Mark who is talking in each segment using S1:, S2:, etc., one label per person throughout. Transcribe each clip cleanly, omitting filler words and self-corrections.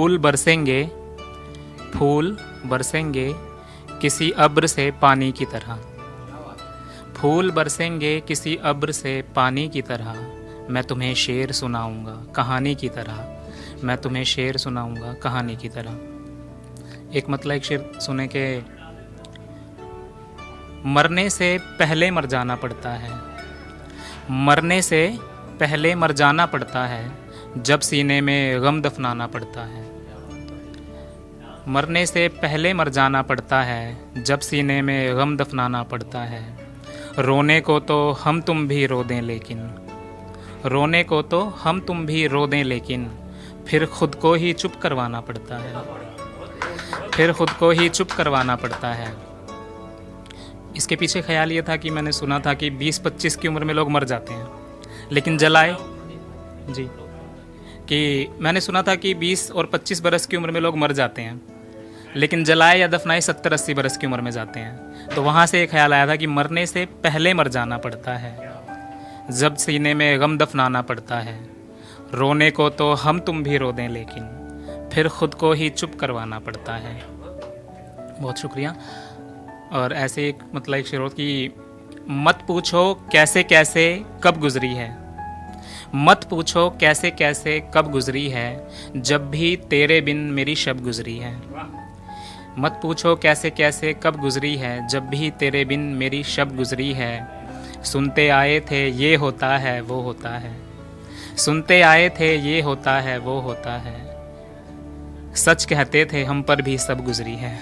S1: फूल बरसेंगे, फूल बरसेंगे किसी अब्र से पानी की तरह। फूल बरसेंगे किसी अब्र से पानी की तरह, मैं तुम्हें शेर सुनाऊंगा कहानी की तरह। मैं तुम्हें शेर सुनाऊंगा कहानी की तरह। एक मतलब एक शेर सुने के, मरने से पहले मर जाना पड़ता है, मरने से पहले मर जाना पड़ता है, जब सीने में गम दफनाना पड़ता है। मरने से पहले मर जाना पड़ता है, जब सीने में गम दफनाना पड़ता है। रोने को तो हम तुम भी रो दें लेकिन, रोने को तो हम तुम भी रो दें लेकिन, फिर खुद को ही चुप करवाना पड़ता है, फिर खुद को ही चुप करवाना पड़ता है। इसके पीछे ख्याल ये था कि मैंने सुना था कि 20-25 की उम्र में लोग मर जाते हैं, लेकिन जलाए जी, कि मैंने सुना था कि 20 और 25 बरस की उम्र में लोग मर जाते हैं, लेकिन जलाए या दफनाए 70-80 बरस की उम्र में जाते हैं। तो वहाँ से एक ख्याल आया था कि मरने से पहले मर जाना पड़ता है, जब सीने में गम दफनाना पड़ता है। रोने को तो हम तुम भी रो दें लेकिन, फिर खुद को ही चुप करवाना पड़ता है। बहुत शुक्रिया। और ऐसे एक मतलब एक शेर की, मत पूछो कैसे कैसे कब गुजरी है, मत पूछो कैसे कैसे कब गुजरी है, जब भी तेरे बिन मेरी शब गुजरी है। मत पूछो कैसे कैसे कब गुजरी है, जब भी तेरे बिन मेरी शब गुजरी है। सुनते आए थे ये होता है वो होता है, सुनते आए थे ये होता है वो होता है। सच कहते थे हम पर भी सब गुजरी है,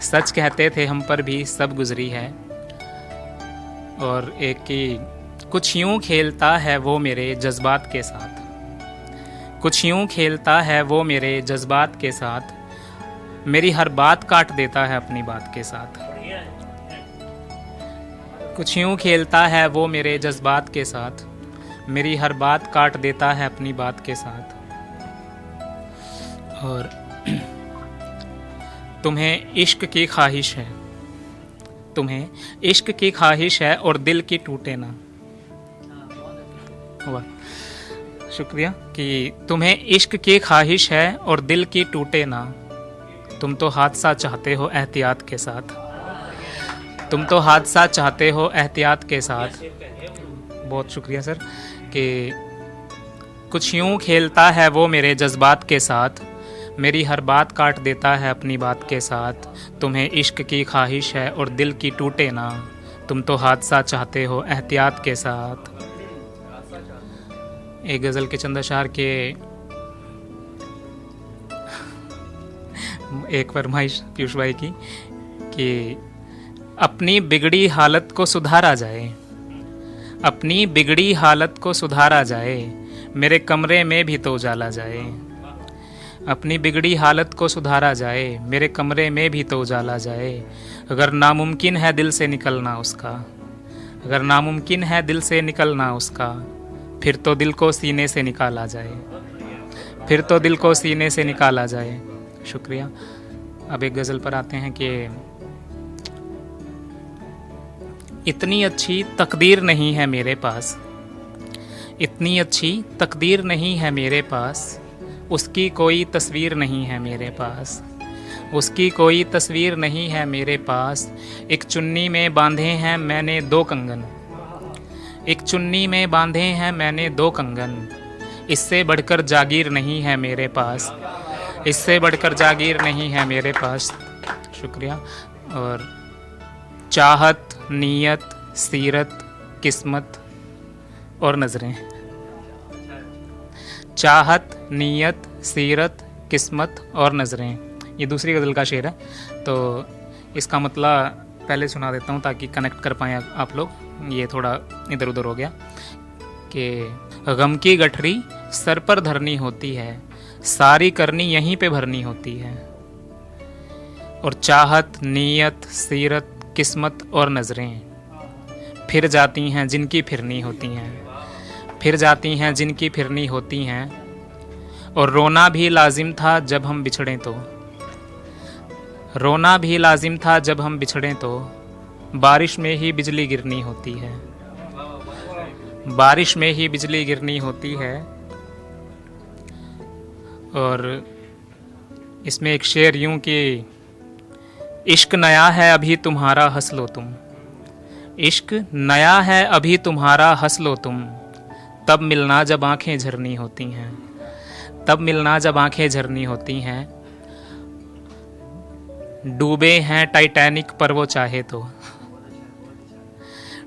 S1: सच कहते थे हम पर भी सब गुजरी है। और एक की, कुछ यूं खेलता है वो मेरे जज्बात के साथ, कुछ यूं खेलता है वो मेरे जज्बात के साथ, मेरी हर बात काट देता है अपनी बात के साथ। कुछ यूं खेलता है वो मेरे जज्बात के साथ, मेरी हर बात काट देता है अपनी बात के साथ। और तुम्हें इश्क की ख्वाहिश है, तुम्हें इश्क की ख्वाहिश है और दिल की टूटे ना। वाह, शुक्रिया। कि तुम्हें इश्क की ख्वाहिश है और दिल की टूटे ना, तुम तो हादसा चाहते हो एहतियात के साथ, तुम तो हादसा चाहते हो एहतियात के साथ। बहुत शुक्रिया सर। कि कुछ यूं खेलता है वो मेरे जज्बात के साथ, मेरी हर बात काट देता है अपनी बात के साथ। तुम्हें इश्क की ख्वाहिश है और दिल की टूटे ना, तुम तो हादसा चाहते हो एहतियात के साथ। एक गज़ल के चंद अशार के एक फरमाइश पीयूष भाई की, कि अपनी बिगड़ी हालत को सुधारा जाए, अपनी बिगड़ी हालत को सुधारा जाए, मेरे कमरे में भी तो उजाला जाए। अपनी बिगड़ी हालत को सुधारा जाए, मेरे कमरे में भी तो उजाला जाए। अगर नामुमकिन है दिल से निकलना उसका, अगर नामुमकिन है दिल से निकलना उसका, फिर तो दिल को सीने से निकाला जाए, फिर तो दिल को सीने से निकाला जाए। शुक्रिया। अब एक गज़ल पर आते हैं कि इतनी अच्छी तकदीर नहीं है मेरे पास, इतनी अच्छी तकदीर नहीं है मेरे पास, उसकी कोई तस्वीर नहीं है मेरे पास, उसकी कोई तस्वीर नहीं है मेरे पास। एक चुन्नी में बांधे हैं मैंने 2 कंगन, एक चुन्नी में बांधे हैं मैंने 2 कंगन, इससे बढ़कर जागीर नहीं है मेरे पास, इससे बढ़कर जागीर नहीं है मेरे पास। शुक्रिया। और चाहत, नीयत, सीरत, किस्मत और नज़रें। चाहत, नीयत, सीरत, किस्मत और नज़रें, ये दूसरी गज़ल का शेर है। तो इसका मतलब पहले सुना देता हूँ ताकि कनेक्ट कर पाएँ आप लोग। ये थोड़ा इधर उधर हो गया। कि गम की गठरी सर पर धरनी होती है, सारी करनी यहीं पे भरनी होती है। और चाहत, नीयत, सीरत, किस्मत और नज़रें फिर जाती हैं जिनकी फिरनी होती हैं, फिर जाती हैं जिनकी फिरनी होती हैं। और रोना भी लाजिम था जब हम बिछड़ें तो, रोना भी लाजिम था जब हम बिछड़ें तो, बारिश में ही बिजली गिरनी होती है, बारिश में ही बिजली गिरनी होती है। और इसमें एक शेर यूं कि इश्क नया है अभी तुम्हारा हंस लो तुम, इश्क नया है अभी तुम्हारा हंस लो तुम, तब मिलना जब आंखें झरनी होती हैं, तब मिलना जब आंखें झरनी होती हैं। डूबे हैं टाइटैनिक पर वो चाहे तो,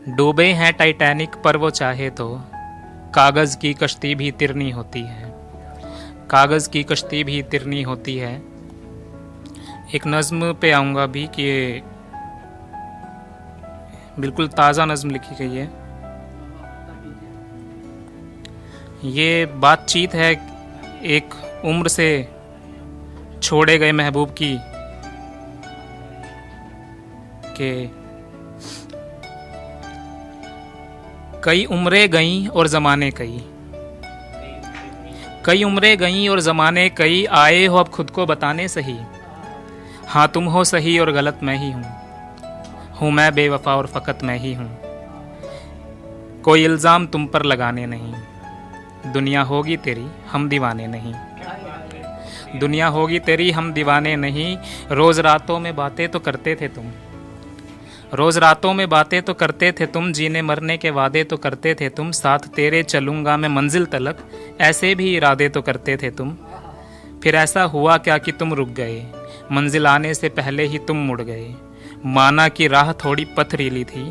S1: डूबे हैं टाइटैनिक पर वो चाहे तो, कागज़ की कश्ती भी तिरनी होती है, कागज़ की कश्ती भी तिरनी होती है। एक नज़्म पे आऊँगा भी कि ये बिल्कुल ताज़ा नज़्म लिखी गई है। ये बातचीत है एक उम्र से छोड़े गए महबूब की, कि कई उम्रें गईं और ज़माने कई, कई उम्रें गईं और ज़माने कई, आए हो अब खुद को बताने सही। हाँ तुम हो सही और गलत मैं ही हूँ मैं बेवफा और फ़कत मैं ही हूँ। कोई इल्ज़ाम तुम पर लगाने नहीं, दुनिया होगी तेरी हम दीवाने नहीं, दुनिया होगी तेरी हम दीवाने नहीं। रोज़ रातों में बातें तो करते थे तुम, रोज़ रातों में बातें तो करते थे तुम, जीने मरने के वादे तो करते थे तुम, साथ तेरे चलूँगा मैं मंजिल तलक, ऐसे भी इरादे तो करते थे तुम। फिर ऐसा हुआ क्या कि तुम रुक गए, मंजिल आने से पहले ही तुम मुड़ गए। माना कि राह थोड़ी पथरीली थी,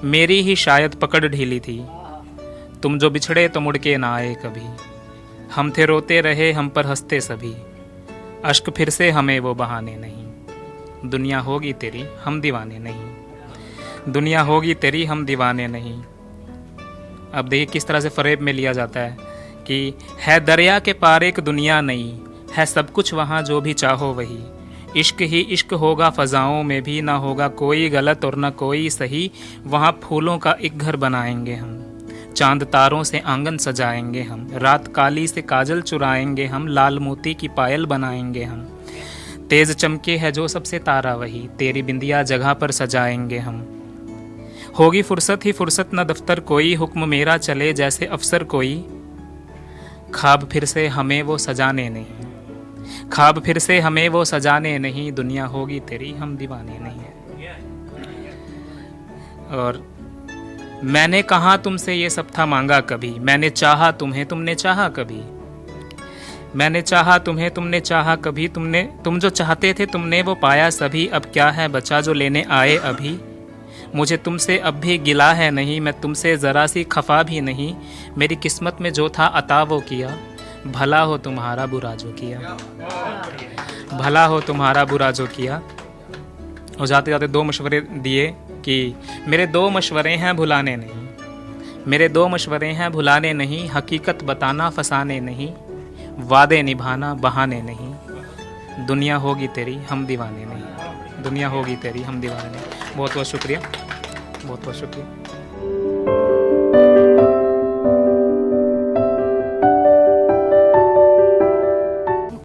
S1: मेरी ही शायद पकड़ ढीली थी, तुम जो बिछड़े तो मुड़ के ना आए कभी। हम थे रोते रहे हम पर हंसते सभी, अश्क फिर से हमें वो बहाने नहीं। दुनिया होगी तेरी हम दीवाने नहीं, दुनिया होगी तेरी हम दीवाने नहीं। अब देखिए किस तरह से फरेब में लिया जाता है कि है दरिया के पार एक दुनिया नई, है सब कुछ वहाँ जो भी चाहो वही। इश्क ही इश्क होगा फ़ज़ाओं में भी, ना होगा कोई गलत और ना कोई सही। वहाँ फूलों का एक घर बनाएंगे हम, चांद तारों से आंगन सजाएंगे हम, रात काली से काजल चुराएंगे हम, लाल मोती की पायल बनाएंगे हम। तेज़ चमके है जो सबसे तारा वही, तेरी बिंदिया जगह पर सजाएंगे हम। होगी फुर्सत ही फुर्सत न दफ्तर कोई, हुक्म मेरा चले जैसे अफसर कोई। ख्वाब फिर से हमें वो सजाने नहीं, ख्वाब फिर से हमें वो सजाने नहीं, दुनिया होगी तेरी हम दीवाने नहीं। और मैंने कहा तुमसे ये सब था मांगा कभी, मैंने चाहा तुम्हें तुमने चाहा कभी, मैंने चाहा तुम्हें तुमने चाहा कभी, तुम जो चाहते थे तुमने वो पाया सभी। अब क्या है बचा जो लेने आए अभी, मुझे तुमसे अब भी गिला है नहीं, मैं तुमसे ज़रा सी खफा भी नहीं। मेरी किस्मत में जो था अता वो किया, भला हो तुम्हारा बुरा जो किया, भला हो तुम्हारा बुरा जो किया। और जाते जाते दो मशवरे दिए कि मेरे दो मशवरे हैं भुलाने नहीं, मेरे दो मशवरे हैं भुलाने नहीं, हकीकत बताना फसाने नहीं, वादे निभाना बहाने नहीं। दुनिया होगी तेरी हम दीवाने नहीं, दुनिया होगी तेरी हम दीवाने नहीं। बहुत बहुत शुक्रिया, बहुत बहुत शुक्रिया।